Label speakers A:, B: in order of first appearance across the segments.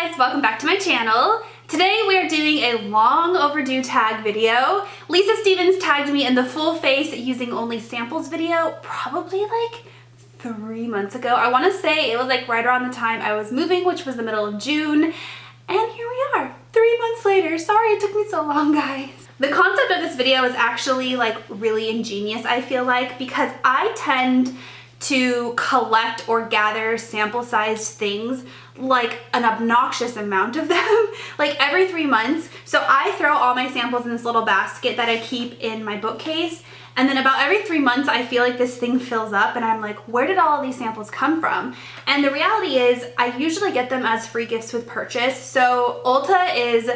A: guys, welcome back to my channel. Today we are doing a long overdue tag video. Lisa Stevens tagged me in the full face using only samples video probably like 3 months ago. I want to say it was like right around the time I was moving, which was the middle of June. And here we are, 3 months later. Sorry it took me so long, guys. The concept of this video is actually like really ingenious, I feel like, because I tend to collect or gather sample-sized things, like an obnoxious amount of them, like every 3 months. So I throw all my samples in this little basket that I keep in my bookcase, and then about every 3 months I feel like this thing fills up and I'm like, where did all of these samples come from? And the reality is I usually get them as free gifts with purchase. So Ulta is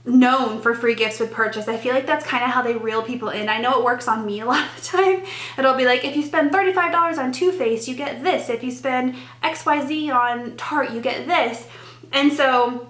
A: known for free gifts with purchase. I feel like that's kind of how they reel people in. I know it works on me a lot of the time. It'll be like, if you spend $35 on Too Faced, you get this. If you spend XYZ on Tarte, you get this. And so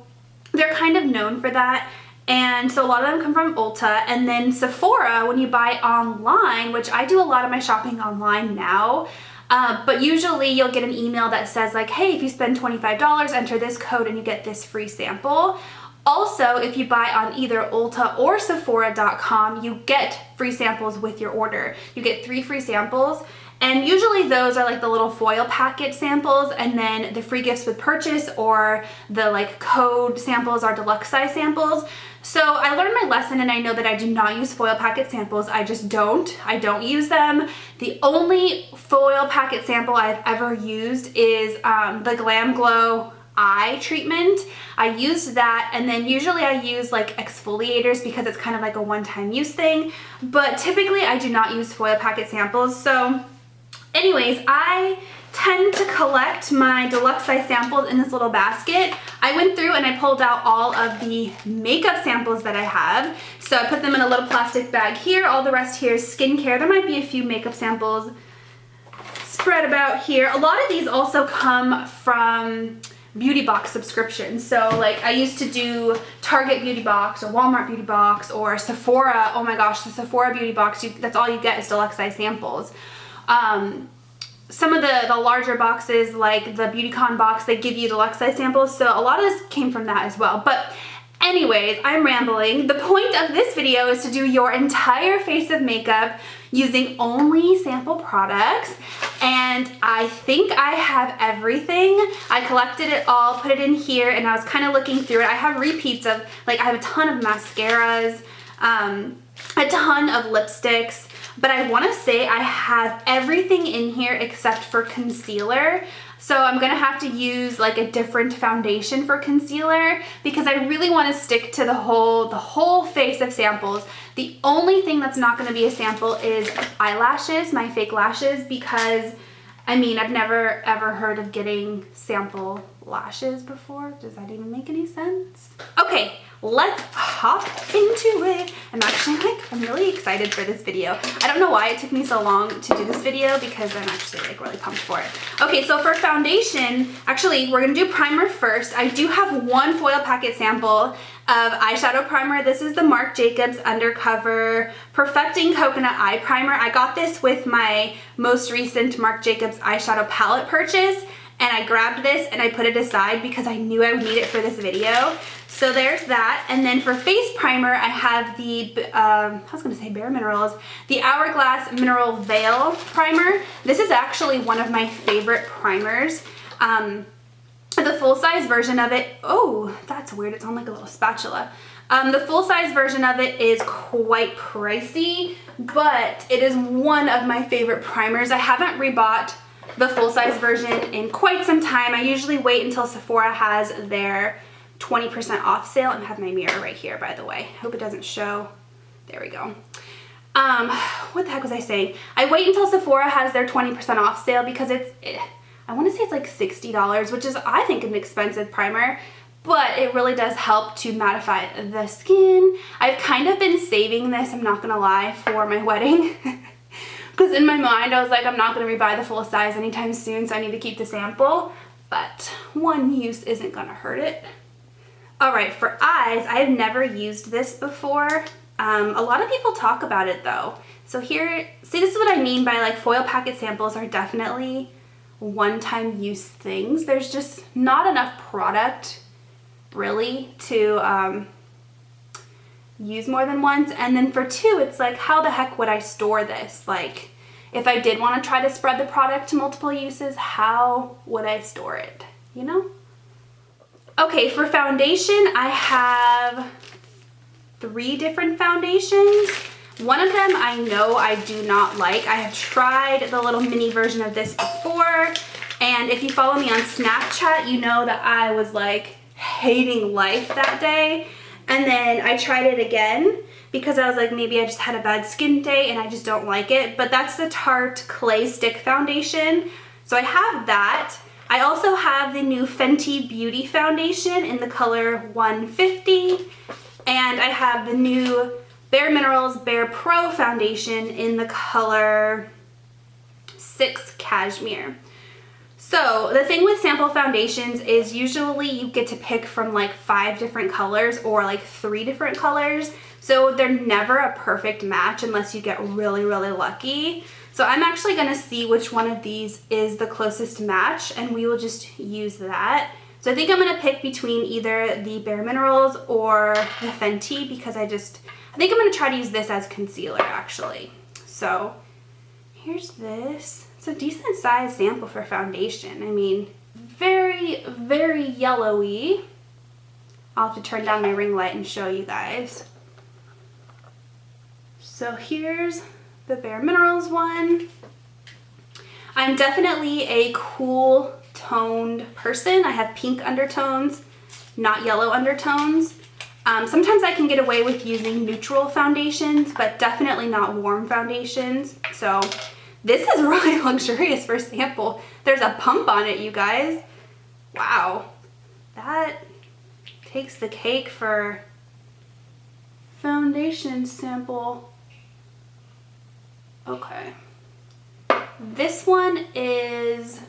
A: they're kind of known for that. And so a lot of them come from Ulta. And then Sephora, when you buy online, which I do a lot of my shopping online now, but usually you'll get an email that says like, hey, if you spend $25, enter this code and you get this free sample. Also, if you buy on either Ulta or Sephora.com, you get free samples with your order. You get 3 free samples, and usually those are like the little foil packet samples, and then the free gifts with purchase or the like code samples are deluxe size samples. So I learned my lesson, and I know that I do not use foil packet samples. I just don't. I don't use them. The only foil packet sample I've ever used is the Glam Glow eye treatment. I use that, and then usually I use like exfoliators because it's kind of like a one-time use thing, but typically I do not use foil packet samples. So anyways, I tend to collect my deluxe size samples in this little basket. I went through and I pulled out all of the makeup samples that I have. So I put them in a little plastic bag here. All the rest here is skincare. There might be a few makeup samples spread about here. A lot of these also come from beauty box subscriptions. So like I used to do Target beauty box or Walmart beauty box or Sephora. Oh my gosh, the Sephora beauty box, that's all you get is deluxe size samples. Some of the larger boxes like the Beautycon box, they give you deluxe size samples. So a lot of this came from that as well. But anyways, I'm rambling. The point of this video is to do your entire face of makeup using only sample products, and I think I have everything. I collected it all, put it in here, and I was kind of looking through it. I have repeats of, like, I have a ton of mascaras, a ton of lipsticks, but I want to say I have everything in here except for concealer. So I'm gonna have to use like a different foundation for concealer because I really want to stick to the whole face of samples. The only thing that's not gonna be a sample is eyelashes, my fake lashes, because I mean, I've never ever heard of getting sample lashes before. Does that even make any sense? Okay, let's hop into it. I'm really excited for this video. I don't know why it took me so long to do this video because I'm actually like really pumped for it. Okay, so for foundation, actually we're gonna do primer first. I do have one foil packet sample of eyeshadow primer. This is the Marc Jacobs Undercover Perfecting Coconut Eye Primer. I got this with my most recent Marc Jacobs eyeshadow palette purchase, and I grabbed this and I put it aside because I knew I would need it for this video. So there's that. And then for face primer, I have the, I was gonna say Bare Minerals, the Hourglass Mineral Veil Primer. This is actually one of my favorite primers. The full-size version of it, oh, that's weird, it's on like a little spatula. The full-size version of it is quite pricey, but it is one of my favorite primers. I haven't rebought the full-size version in quite some time. I usually wait until Sephora has their 20% off sale. I have my mirror right here, by the way. Hope it doesn't show. There we go. What the heck was I saying? I wait until Sephora has their 20% off sale because I want to say it's like $60, which is, I think, an expensive primer, but it really does help to mattify the skin. I've kind of been saving this, I'm not gonna lie, for my wedding. Because in my mind I was like, I'm not going to rebuy the full size anytime soon, so I need to keep the sample, but one use isn't going to hurt it. Alright, for eyes, I've never used this before. A lot of people talk about it though. So here, see, this is what I mean by like foil packet samples are definitely one-time use things. There's just not enough product really to use more than once. And then for 2, it's like, how the heck would I store this? Like, if I did want to try to spread the product to multiple uses, how would I store it, you know? Okay, for foundation, I have 3 different foundations. One of them I know I do not like. I have tried the little mini version of this before, and if you follow me on Snapchat, you know that I was like hating life that day. And then I tried it again because I was like, maybe I just had a bad skin day and I just don't like it. But that's the Tarte Clay Stick Foundation. So I have that. I also have the new Fenty Beauty Foundation in the color 150. And I have the new Bare Minerals Bare Pro Foundation in the color 6 Cashmere. So the thing with sample foundations is usually you get to pick from like 5 different colors or like 3 different colors. So they're never a perfect match unless you get really, really lucky. So I'm actually gonna see which one of these is the closest match and we will just use that. So I think I'm gonna pick between either the Bare Minerals or the Fenty because I think I'm gonna try to use this as concealer actually. So here's this. It's a decent size sample for foundation. I mean, very, very yellowy. I'll have to turn down my ring light and show you guys. So here's the Bare Minerals one. I'm definitely a cool toned person. I have pink undertones, not yellow undertones. Sometimes I can get away with using neutral foundations, but definitely not warm foundations. So this is really luxurious for sample. There's a pump on it, you guys. Wow, that takes the cake for foundation sample. Okay. This one is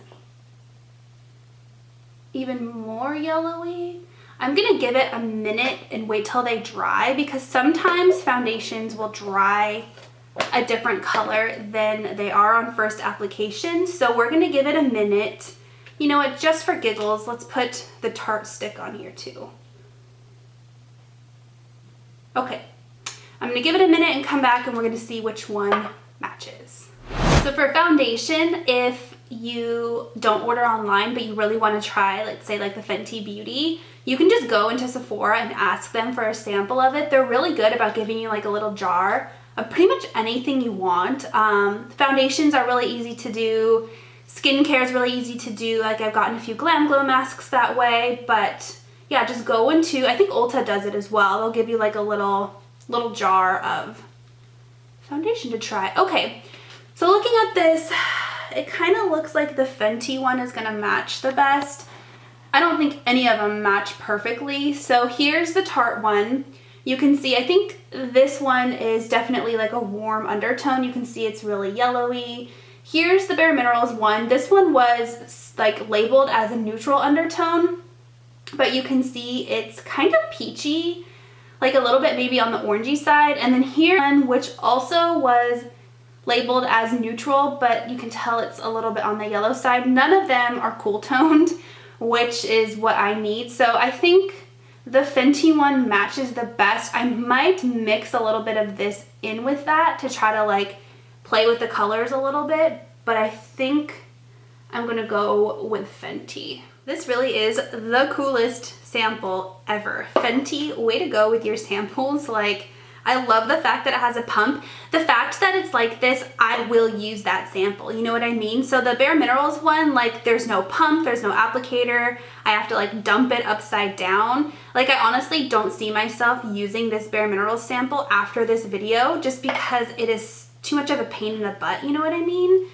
A: even more yellowy. I'm gonna give it a minute and wait till they dry because sometimes foundations will dry a different color than they are on first application. So we're gonna give it a minute. You know what, just for giggles, let's put the Tarte stick on here too. Okay, I'm gonna give it a minute and come back and we're gonna see which one matches. So for foundation, if you don't order online but you really want to try, let's say like the Fenty Beauty, you can just go into Sephora and ask them for a sample of it. They're really good about giving you like a little jar of pretty much anything you want. Foundations are really easy to do. Skincare is really easy to do. Like I've gotten a few Glam Glow masks that way, but yeah, just go into, I think Ulta does it as well. They'll give you like a little jar of foundation to try. Okay, so looking at this, it kind of looks like the Fenty one is gonna match the best. I don't think any of them match perfectly. So here's the Tarte one. You can see, I think this one is definitely like a warm undertone. You can see it's really yellowy. Here's the Bare Minerals one. This one was like labeled as a neutral undertone, but you can see it's kind of peachy, like a little bit maybe on the orangey side. And then here, which also was labeled as neutral, but you can tell it's a little bit on the yellow side. None of them are cool toned, which is what I need. So I think the Fenty one matches the best. I might mix a little bit of this in with that to try to like play with the colors a little bit, but I think I'm gonna go with Fenty. This really is the coolest sample ever. Fenty, way to go with your samples. Like, I love the fact that it has a pump. The fact that it's like this, I will use that sample. You know what I mean? So the Bare Minerals one, like there's no pump, there's no applicator. I have to like dump it upside down. Like I honestly don't see myself using this Bare Minerals sample after this video just because it is too much of a pain in the butt. You know what I mean?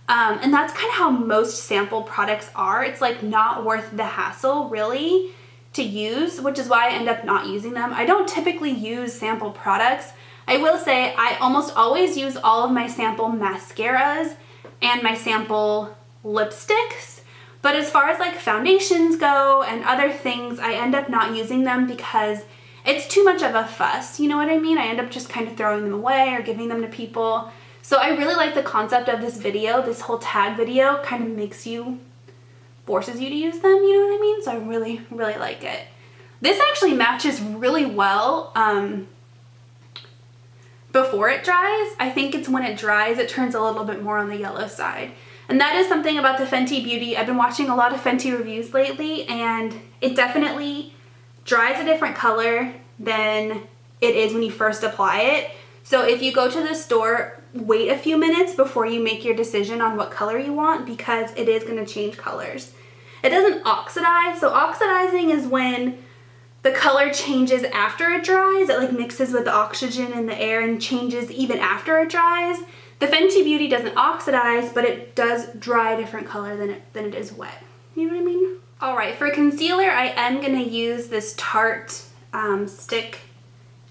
A: And that's kind of how most sample products are. It's like not worth the hassle really to use, which is why I end up not using them. I don't typically use sample products. I will say I almost always use all of my sample mascaras and my sample lipsticks. But as far as like foundations go and other things, I end up not using them because it's too much of a fuss. You know what I mean? I end up just kind of throwing them away or giving them to people. So I really like the concept of this video. This whole tag video kind of forces you to use them, you know what I mean? So I really, really like it. This actually matches really well before it dries. I think it's when it dries, it turns a little bit more on the yellow side. And that is something about the Fenty Beauty. I've been watching a lot of Fenty reviews lately, and it definitely dries a different color than it is when you first apply it. So if you go to the store, wait a few minutes before you make your decision on what color you want, because it is going to change colors. It doesn't oxidize. So oxidizing is when the color changes after it dries. It like mixes with the oxygen in the air and changes even after it dries. The Fenty Beauty doesn't oxidize, but it does dry a different color than it is wet. You know what I mean? All right, for concealer, I am gonna use this Tarte stick,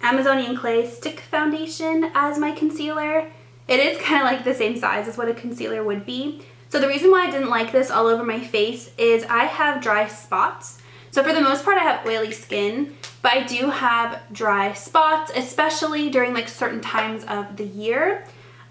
A: Amazonian Clay stick foundation as my concealer. It is kind of like the same size as what a concealer would be. So the reason why I didn't like this all over my face is I have dry spots. So for the most part, I have oily skin, but I do have dry spots, especially during like certain times of the year.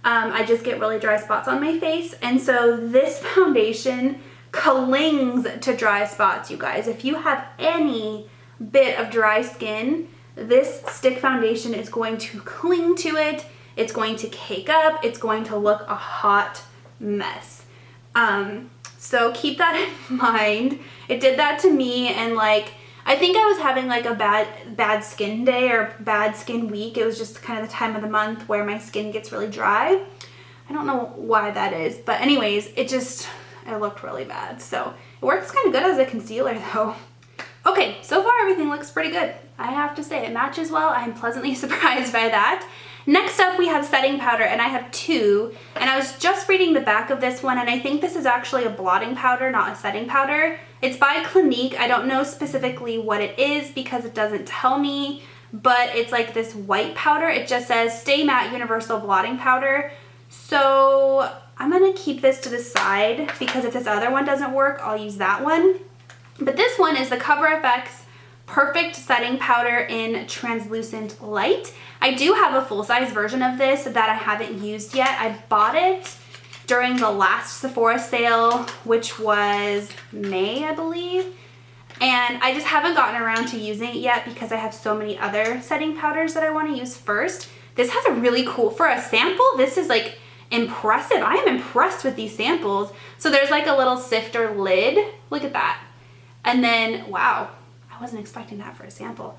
A: I just get really dry spots on my face. And so this foundation clings to dry spots, you guys. If you have any bit of dry skin, this stick foundation is going to cling to it. It's going to cake up. It's going to look a hot mess. So keep that in mind. It did that to me, and like, I think I was having like a bad skin day or bad skin week. It was just kind of the time of the month where my skin gets really dry. I don't know why that is, but anyways, it looked really bad. So it works kind of good as a concealer though. Okay, so far everything looks pretty good. I have to say it matches well. I'm pleasantly surprised by that. Next up, we have setting powder, and I have two, and I was just reading the back of this one, and I think this is actually a blotting powder, not a setting powder. It's by Clinique. I don't know specifically what it is because it doesn't tell me, but it's like this white powder. It just says Stay Matte Universal Blotting Powder. So I'm gonna keep this to the side because if this other one doesn't work, I'll use that one. But this one is the Cover FX Perfect Setting Powder in Translucent Light. I do have a full-size version of this that I haven't used yet. I bought it during the last Sephora sale, which was May, I believe. And I just haven't gotten around to using it yet because I have so many other setting powders that I want to use first. This has a really cool, for a sample, this is like impressive. I am impressed with these samples. So there's like a little sifter lid. Look at that. And then, wow, I wasn't expecting that for a sample.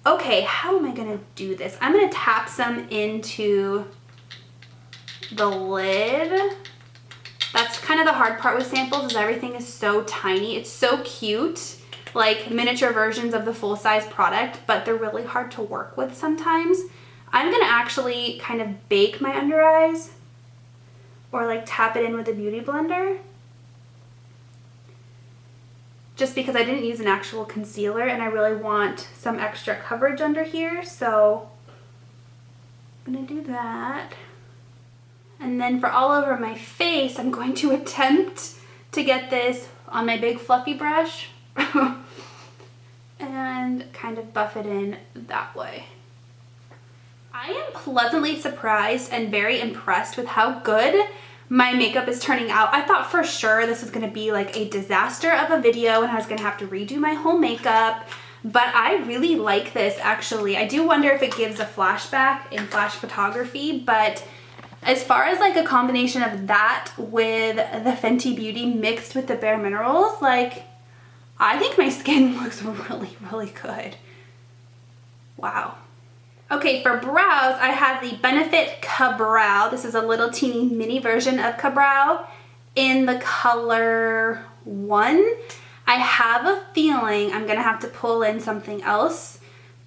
A: Okay, how am I gonna do this? I'm gonna tap some into the lid. That's kind of the hard part with samples, is everything is so tiny. It's so cute, like miniature versions of the full-size product, but they're really hard to work with sometimes. I'm gonna actually kind of bake my under eyes or like tap it in with a beauty blender, just because I didn't use an actual concealer and I really want some extra coverage under here. So I'm gonna do that. And then for all over my face, I'm going to attempt to get this on my big fluffy brush and kind of buff it in that way. I am pleasantly surprised and very impressed with how good my makeup is turning out. I thought for sure this was gonna be like a disaster of a video and I was gonna have to redo my whole makeup, but I really like this actually. I do wonder if it gives a flashback in flash photography, but as far as like a combination of that with the Fenty Beauty mixed with the Bare Minerals, like I think my skin looks really, really good. Wow. Okay, for brows, I have the Benefit Ka-Brow. This is a little teeny mini version of Ka-Brow in the color 1. I have a feeling I'm gonna have to pull in something else,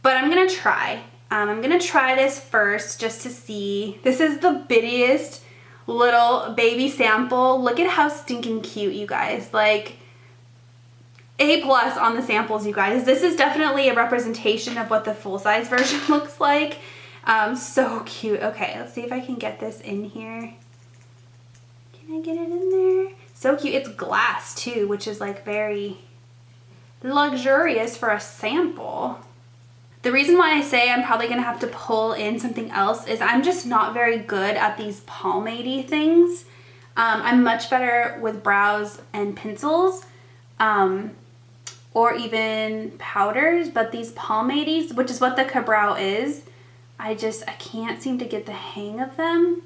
A: but I'm gonna try. I'm gonna try this first just to see. This is the bittiest little baby sample. Look at how stinking cute, you guys. Like, A+ on the samples, you guys. This is definitely a representation of what the full-size version looks like. So cute. Okay, let's see if I can get this in here. Can I get it in there? So cute. It's glass too, which is like very luxurious for a sample. The reason why I say I'm probably gonna have to pull in something else is I'm just not very good at these pomade-y things. I'm much better with brows and pencils. or even powders, but these pomades, which is what the Cabral is, I can't seem to get the hang of them.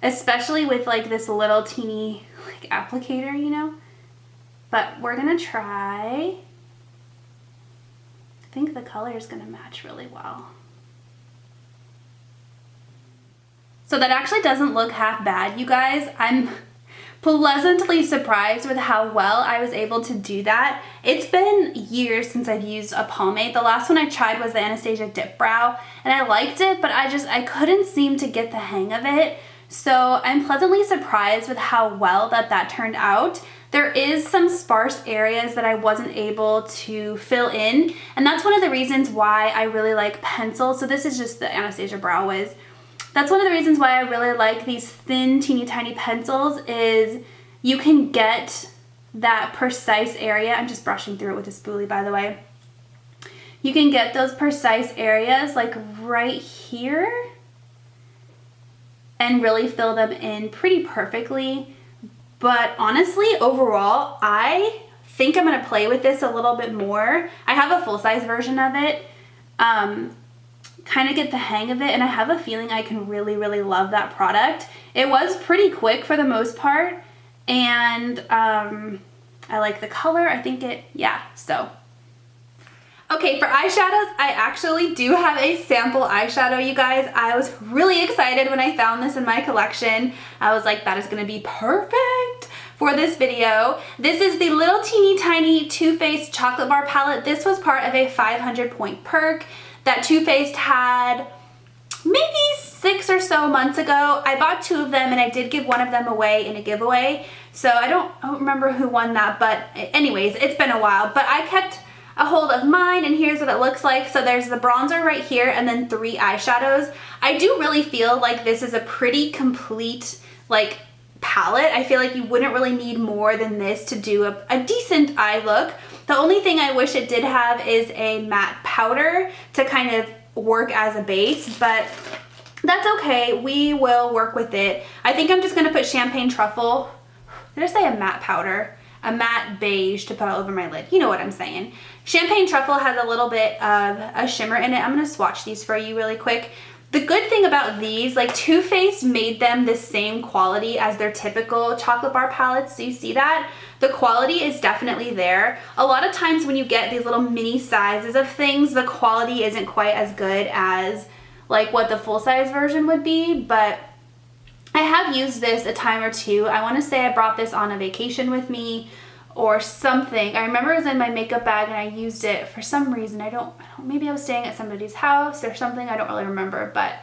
A: Especially with like this little teeny like applicator, you know? But we're gonna try. I think the color is gonna match really well. So that actually doesn't look half bad, you guys. I'm pleasantly surprised with how well I was able to do that. It's been years since I've used a pomade. The last one I tried was the Anastasia Dip Brow, and I liked it, but I couldn't seem to get the hang of it. So I'm pleasantly surprised with how well that turned out. There is some sparse areas that I wasn't able to fill in, and that's one of the reasons why I really like pencils. So this is just the Anastasia Brow Wiz. That's one of the reasons why I really like these thin, teeny tiny pencils, is you can get that precise area. I'm just brushing through it with a spoolie, by the way. You can get those precise areas like right here and really fill them in pretty perfectly. But honestly, overall, I think I'm gonna play with this a little bit more. I have a full-size version of it. Kind of get the hang of it, and I have a feeling I can really, really love that product. It was pretty quick for the most part, and I like the color. I think so. Okay, for eyeshadows, I actually do have a sample eyeshadow, you guys. I was really excited when I found this in my collection. I was like, that is gonna be perfect for this video. This is the little teeny tiny Too Faced chocolate bar palette. This was part of a 500-point perk that Too Faced had maybe 6 or so months ago. I bought 2 of them, and I did give one of them away in a giveaway. So I don't remember who won that, but anyways, it's been a while. But I kept a hold of mine, and here's what it looks like. So there's the bronzer right here, and then 3 eyeshadows. I do really feel like this is a pretty complete like palette. I feel like you wouldn't really need more than this to do a decent eye look. The only thing I wish it did have is a matte powder to kind of work as a base, but that's okay. We will work with it. I think I'm just gonna put Champagne Truffle. Did I say a matte powder? A matte beige to put all over my lid. You know what I'm saying. Champagne Truffle has a little bit of a shimmer in it. I'm gonna swatch these for you really quick. The good thing about these, like Too Faced made them the same quality as their typical chocolate bar palettes. So you see that? The quality is definitely there. A lot of times when you get these little mini sizes of things, the quality isn't quite as good as like what the full-size version would be, but I have used this a time or two. I want to say I brought this on a vacation with me or something. I remember it was in my makeup bag and I used it for some reason. Maybe I was staying at somebody's house or something. I don't really remember, but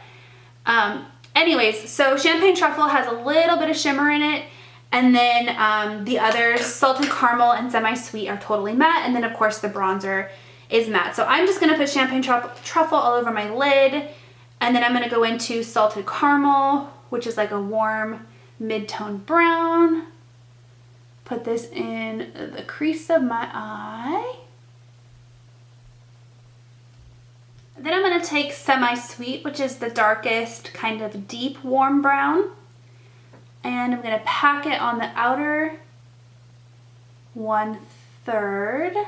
A: anyways, so Champagne Truffle has a little bit of shimmer in it, and then the others, Salted Caramel and Semi-Sweet, are totally matte, and then of course the bronzer is matte. So I'm just gonna put Champagne Truffle all over my lid, and then I'm gonna go into Salted Caramel, which is like a warm mid-tone brown. Put this in the crease of my eye. Then I'm gonna take Semi-Sweet, which is the darkest kind of deep warm brown, and I'm gonna pack it on the outer 1/3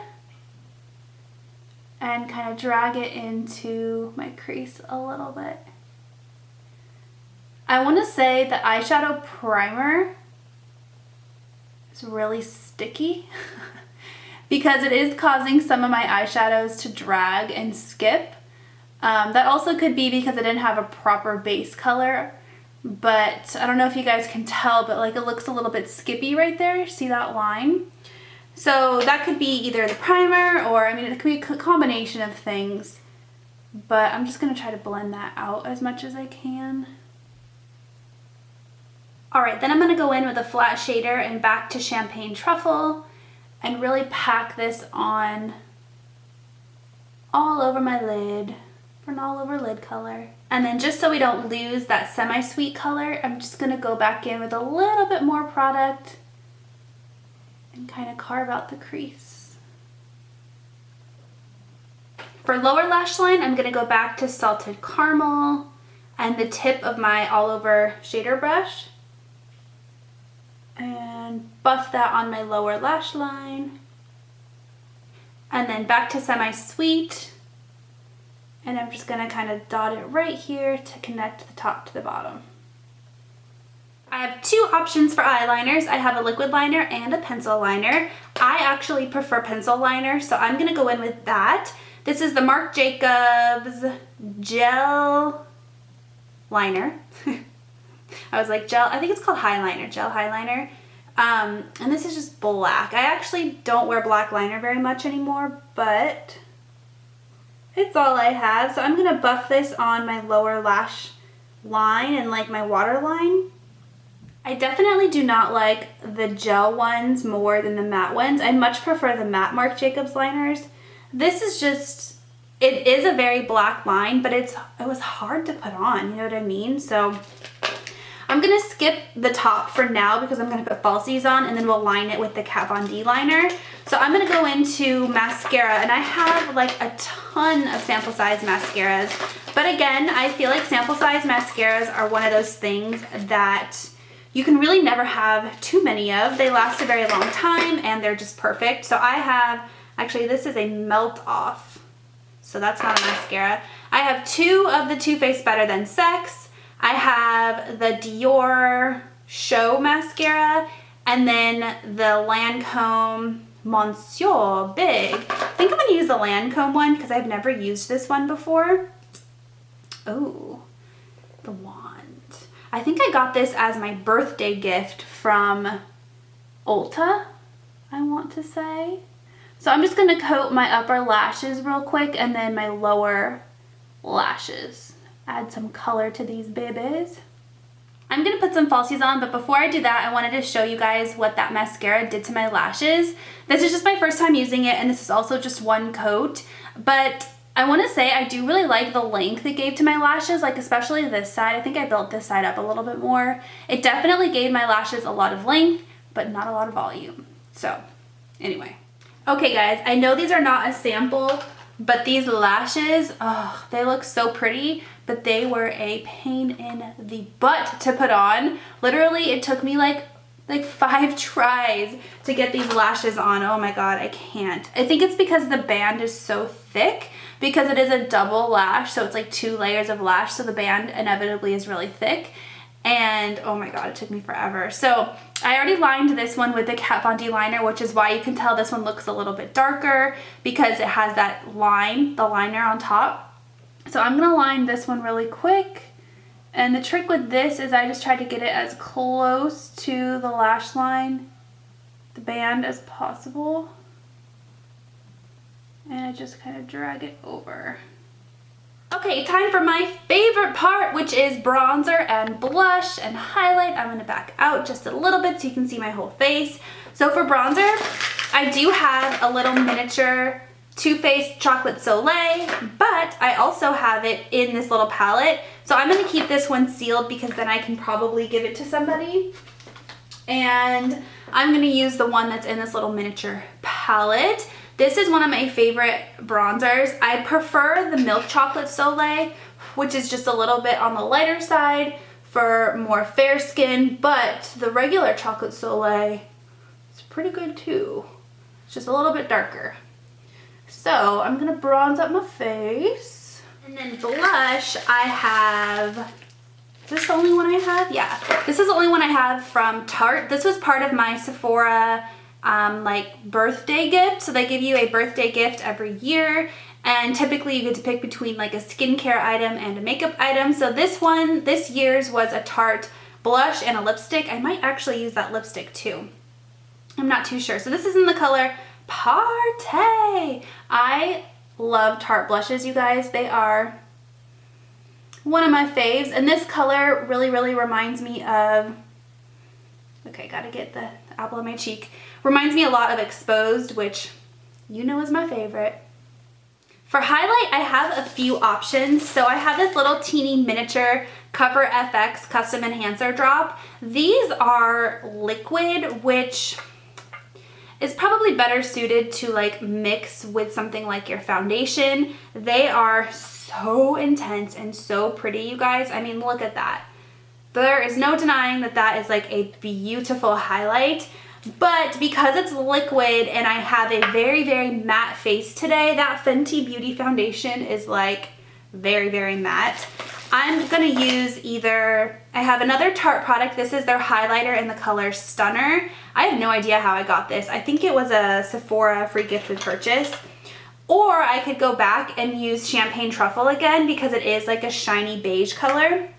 A: and kind of drag it into my crease a little bit. I want to say the eyeshadow primer is really sticky because it is causing some of my eyeshadows to drag and skip. That also could be because I didn't have a proper base color, but I don't know if you guys can tell, but like it looks a little bit skippy right there. See that line? So that could be either the primer or, I mean, it could be a combination of things, but I'm just going to try to blend that out as much as I can. Alright, then I'm going to go in with a flat shader and back to Champagne Truffle and really pack this on all over my lid for an all over lid color. And then just so we don't lose that Semi-Sweet color, I'm just going to go back in with a little bit more product and kind of carve out the crease. For lower lash line, I'm going to go back to Salted Caramel and the tip of my all over shader brush and buff that on my lower lash line. and then back to semi-sweet. And I'm just gonna kind of dot it right here to connect the top to the bottom. I have two options for eyeliners. I have a liquid liner and a pencil liner. I actually prefer pencil liner, so I'm gonna go in with that. This is the Marc Jacobs gel liner. I was like gel, I think it's called highliner, gel highliner. And this is just black. I actually don't wear black liner very much anymore, but it's all I have. So I'm gonna buff this on my lower lash line and like my waterline. I definitely do not like the gel ones more than the matte ones. I much prefer the matte Marc Jacobs liners. This is just, it is a very black line, but it was hard to put on, you know what I mean? So I'm gonna skip the top for now because I'm gonna put falsies on and then we'll line it with the Kat Von D liner. So I'm gonna go into mascara, and I have like a ton of sample size mascaras. But again, I feel like sample size mascaras are one of those things that you can really never have too many of. They last a very long time and they're just perfect. So I have, actually this is a melt off, so that's not a mascara. I have two of the Too Faced Better Than Sex. I have the Dior Show mascara, and then the Lancome Monsieur Big. I think I'm gonna use the Lancome one because I've never used this one before. Oh, the wand. I think I got this as my birthday gift from Ulta, I want to say. So I'm just gonna coat my upper lashes real quick and then my lower lashes. Add some color to these babies. I'm gonna put some falsies on, but before I do that, I wanted to show you guys what that mascara did to my lashes. This is just my first time using it, and this is also just one coat, but I wanna say I do really like the length it gave to my lashes, like especially this side. I think I built this side up a little bit more. It definitely gave my lashes a lot of length, but not a lot of volume. So anyway. Okay guys, I know these are not a sample, but these lashes, oh, they look so pretty, but they were a pain in the butt to put on. Literally, it took me like 5 tries to get these lashes on. Oh my God, I can't. I think it's because the band is so thick, because it is a double lash, so it's like 2 layers of lash, so the band inevitably is really thick. And oh my God, it took me forever. So I already lined this one with the Kat Von D liner, which is why you can tell this one looks a little bit darker because it has that line, the liner on top. So I'm gonna line this one really quick. And the trick with this is I just try to get it as close to the lash line, the band, as possible. And I just kind of drag it over. Okay, time for my favorite part, which is bronzer and blush and highlight. I'm gonna back out just a little bit so you can see my whole face. So for bronzer, I do have a little miniature Too Faced Chocolate Soleil, but I also have it in this little palette. So I'm gonna keep this one sealed because then I can probably give it to somebody. And I'm gonna use the one that's in this little miniature palette. This is one of my favorite bronzers. I prefer the Milk Chocolate Soleil, which is just a little bit on the lighter side for more fair skin, but the regular Chocolate Soleil is pretty good too. It's just a little bit darker. So I'm gonna bronze up my face. And then blush, I have, is this the only one I have? Yeah, this is the only one I have from Tarte. This was part of my Sephora like birthday gift. So they give you a birthday gift every year, and typically you get to pick between like a skincare item and a makeup item. So this year's was a Tarte blush and a lipstick. I might actually use that lipstick too. I'm not too sure. So this is in the color Party. I love Tarte blushes, you guys. They are one of my faves, and this color really reminds me of, okay, gotta get the apple of my cheek. Reminds me a lot of Exposed, which you know is my favorite. For highlight, I have a few options. So I have this little teeny miniature Cover FX Custom Enhancer Drop. These are liquid, which is probably better suited to like mix with something like your foundation. They are so intense and so pretty, you guys. I mean, look at that. There is no denying that that is like a beautiful highlight. But because it's liquid and I have a very, very matte face today, that Fenty Beauty foundation is like very, very matte. I'm gonna use either, I have another Tarte product. This is their highlighter in the color Stunner. I have no idea how I got this. I think it was a Sephora free gift with purchase. Or I could go back and use Champagne Truffle again because it is like a shiny beige color.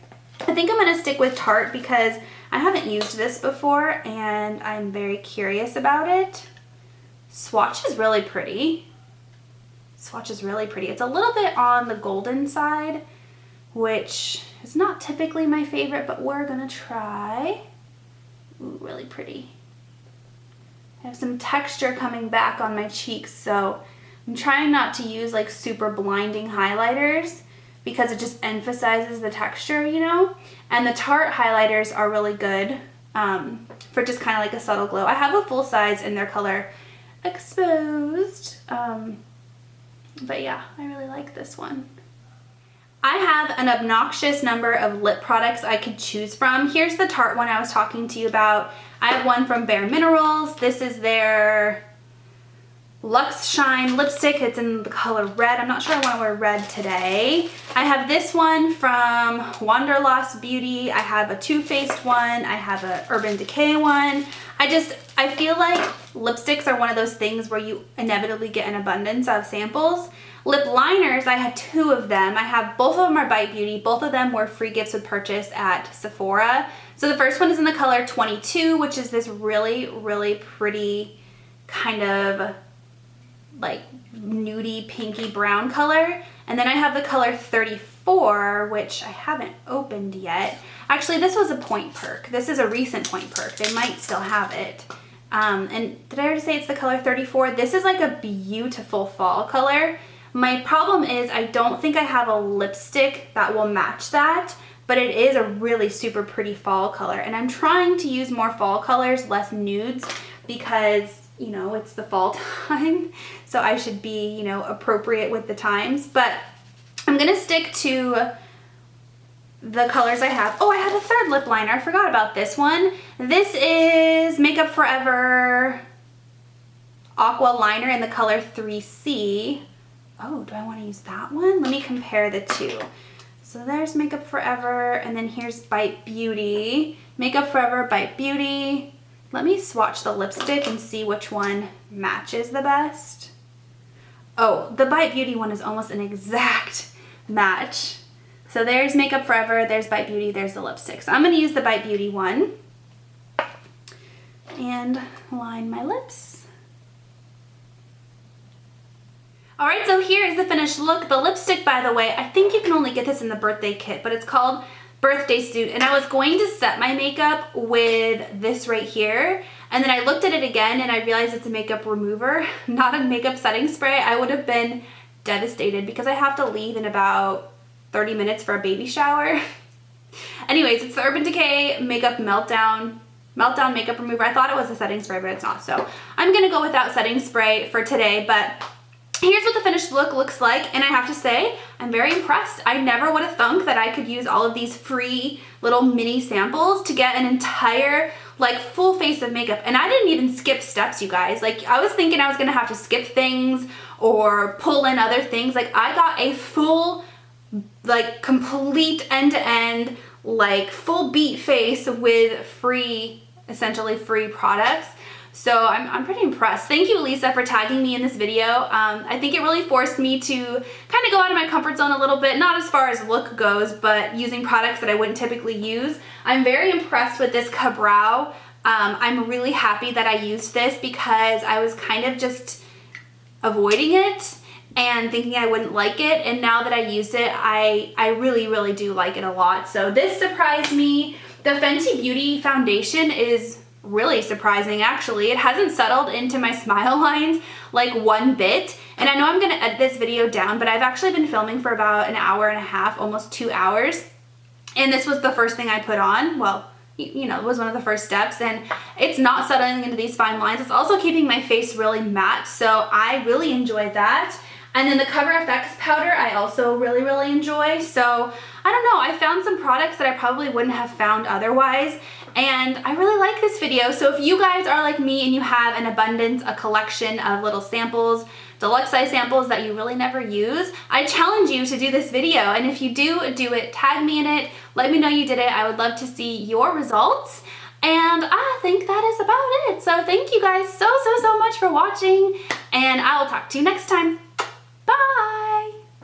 A: I think I'm gonna stick with Tarte because I haven't used this before and I'm very curious about it. Swatch is really pretty. Swatch is really pretty. It's a little bit on the golden side, which is not typically my favorite, but we're gonna try. Ooh, really pretty. I have some texture coming back on my cheeks, so I'm trying not to use like super blinding highlighters because it just emphasizes the texture, you know? And the Tarte highlighters are really good for just kind of like a subtle glow. I have a full size in their color Exposed. But yeah, I really like this one. I have an obnoxious number of lip products I could choose from. Here's the Tarte one I was talking to you about. I have one from Bare Minerals. This is their Luxe Shine lipstick. It's in the color red. I'm not sure I want to wear red today. I have this one from Wanderlust Beauty. I have a Too Faced one. I have a Urban Decay one. I feel like lipsticks are one of those things where you inevitably get an abundance of samples. Lip liners, I have 2 of them. I have both of them are Bite Beauty. Both of them were free gifts with purchase at Sephora. So the first one is in the color 22, which is this really, really pretty kind of like nudie pinky brown color. And then I have the color 34, which I haven't opened yet. Actually, this was a Point Perk. This is a recent Point Perk. They might still have it. And did I already say it's the color 34? This is like a beautiful fall color. My problem is I don't think I have a lipstick that will match that, but it is a really super pretty fall color. And I'm trying to use more fall colors, less nudes, because, you know, it's the fall time. So I should be, you know, appropriate with the times. But I'm gonna stick to the colors I have. Oh, I have a third lip liner. I forgot about this one. This is Makeup Forever Aqua Liner in the color 3C. Oh, do I want to use that one? Let me compare the two. So there's Makeup Forever, and then here's Bite Beauty. Makeup Forever, Bite Beauty. Let me swatch the lipstick and see which one matches the best. Oh, the Bite Beauty one is almost an exact match. So there's Makeup Forever, there's Bite Beauty, there's the lipstick. So I'm going to use the Bite Beauty one and line my lips. Alright, so here is the finished look. The lipstick, by the way, I think you can only get this in the birthday kit, but it's called Birthday Suit. And I was going to set my makeup with this right here, and then I looked at it again and I realized it's a makeup remover, not a makeup setting spray. I would have been devastated because I have to leave in about 30 minutes for a baby shower. Anyways, it's the Urban Decay Makeup Meltdown Makeup Remover. I thought it was a setting spray, but it's not. So I'm going to go without setting spray for today, but here's what the finished look looks like, and I have to say, I'm very impressed. I never would have thunk that I could use all of these free little mini samples to get an entire, like, full face of makeup. And I didn't even skip steps, you guys. Like, I was thinking I was gonna have to skip things or pull in other things. Like, I got a full, like, complete end-to-end, like, full beat face with free, essentially free products. So I'm pretty impressed. Thank you, Lisa, for tagging me in this video. I think it really forced me to kind of go out of my comfort zone a little bit, not as far as look goes, but using products that I wouldn't typically use. I'm very impressed with this Cabral. I'm really happy that I used this because I was kind of just avoiding it and thinking I wouldn't like it. And now that I used it, I really, really do like it a lot. So this surprised me. The Fenty Beauty foundation is really surprising, actually. It hasn't settled into my smile lines like one bit. And I know I'm gonna edit this video down, but I've actually been filming for about an hour and a half, almost 2 hours. And this was the first thing I put on. Well, you know, it was one of the first steps, and it's not settling into these fine lines. It's also keeping my face really matte, so I really enjoyed that. And then the Cover FX powder I also really, really enjoy. So I don't know, I found some products that I probably wouldn't have found otherwise, and I really like this video. So if you guys are like me and you have an abundance, a collection of little samples, deluxe size samples that you really never use, I challenge you to do this video. And if you do it, tag me in it, let me know you did it. I would love to see your results. And I think that is about it. So thank you guys so much for watching, and I will talk to you next time. Bye!